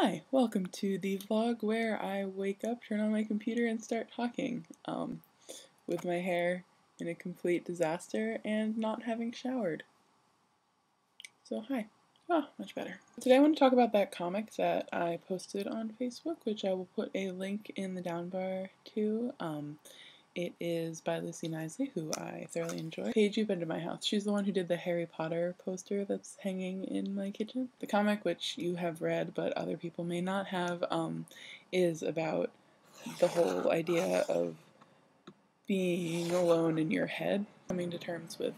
Hi, welcome to the vlog where I wake up, turn on my computer, and start talking, with my hair in a complete disaster and not having showered. So hi. Oh, much better. Today I want to talk about that comic that I posted on Facebook, which I will put a link in the down bar to. It is by Lucy Knisley, who I thoroughly enjoy. Paige, you've been to my house. She's the one who did the Harry Potter poster that's hanging in my kitchen. The comic, which you have read but other people may not have, is about the whole idea of being alone in your head, coming to terms with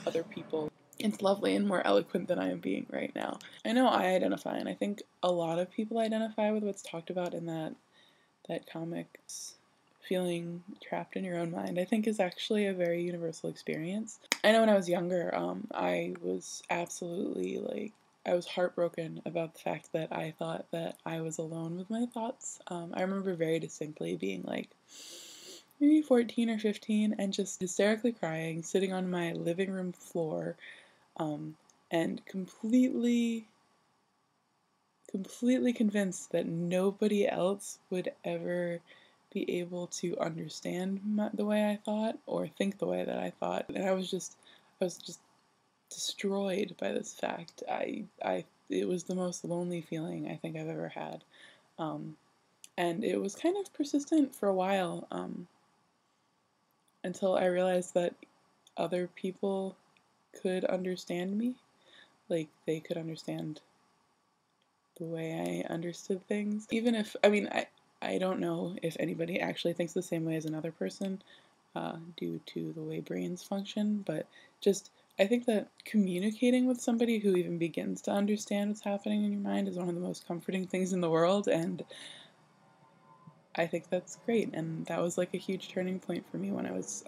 other people. It's lovely and more eloquent than I am being right now. I know I identify, and I think a lot of people identify with what's talked about in that comic. Feeling trapped in your own mind, I think, is actually a very universal experience. I know when I was younger, I was absolutely, I was heartbroken about the fact that I thought that I was alone with my thoughts. I remember very distinctly being maybe 14 or 15 and just hysterically crying, sitting on my living room floor, and completely convinced that nobody else would ever be able to understand the way I thought or think the way that I thought. And I was just destroyed by this fact. It was the most lonely feeling I think I've ever had. And it was kind of persistent for a while, until I realized that other people could understand me. Like, they could understand the way I understood things. Even if, I don't know if anybody actually thinks the same way as another person, due to the way brains function, but just, I think that communicating with somebody who even begins to understand what's happening in your mind is one of the most comforting things in the world, and I think that's great, and that was like a huge turning point for me when I was,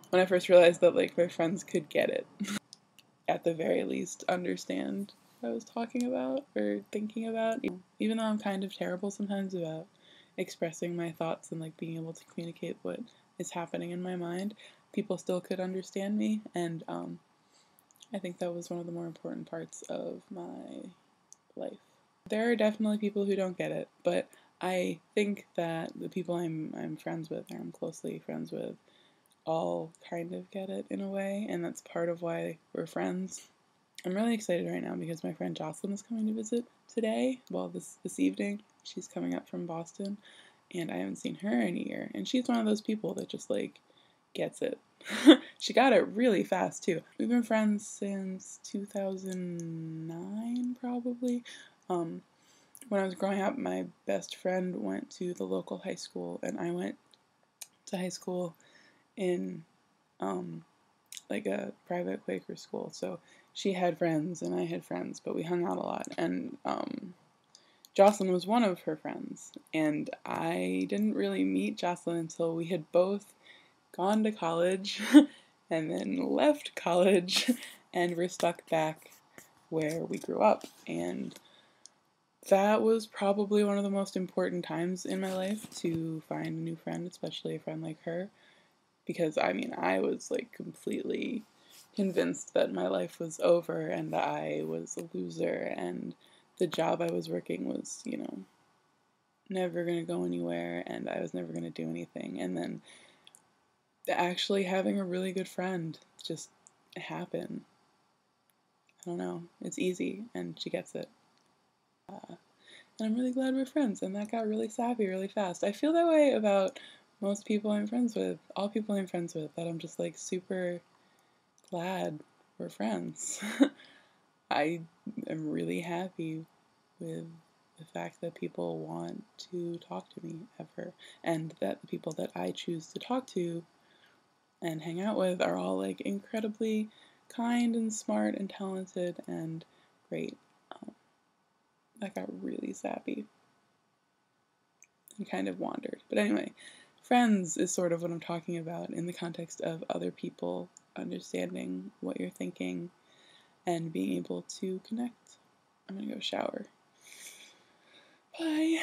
when I first realized that my friends could get it. At the very least, understand what I was talking about or thinking about. Even though I'm kind of terrible sometimes about expressing my thoughts and being able to communicate what is happening in my mind, people still could understand me, and I think that was one of the more important parts of my life. There are definitely people who don't get it, but I think that the people I'm friends with, or I'm closely friends with, all kind of get it in a way, and that's part of why we're friends. I'm really excited right now because my friend Jocelyn is coming to visit today, well, this evening. She's coming up from Boston, and I haven't seen her in a year, and she's one of those people that just gets it. She got it really fast too. We've been friends since 2009 probably. When I was growing up, my best friend went to the local high school, and I went to high school in a private Quaker school, so she had friends and I had friends, but we hung out a lot, and Jocelyn was one of her friends, and I didn't really meet Jocelyn until we had both gone to college and then left college and were stuck back where we grew up, and that was probably one of the most important times in my life, to find a new friend, especially a friend like her, because I was completely convinced that my life was over and that I was a loser and the job I was working was, never going to go anywhere and I was never going to do anything. And then actually having a really good friend just happened. I don't know. It's easy and she gets it. And I'm really glad we're friends, and that got really sappy really fast. I feel that way about most people I'm friends with, all people I'm friends with, that I'm just super glad we're friends. I am really happy with the fact that people want to talk to me ever, and that the people that I choose to talk to and hang out with are all incredibly kind and smart and talented and great. That got really sappy and kind of wandered. But anyway, friends is sort of what I'm talking about in the context of other people understanding what you're thinking and being able to connect. I'm gonna go shower. Bye.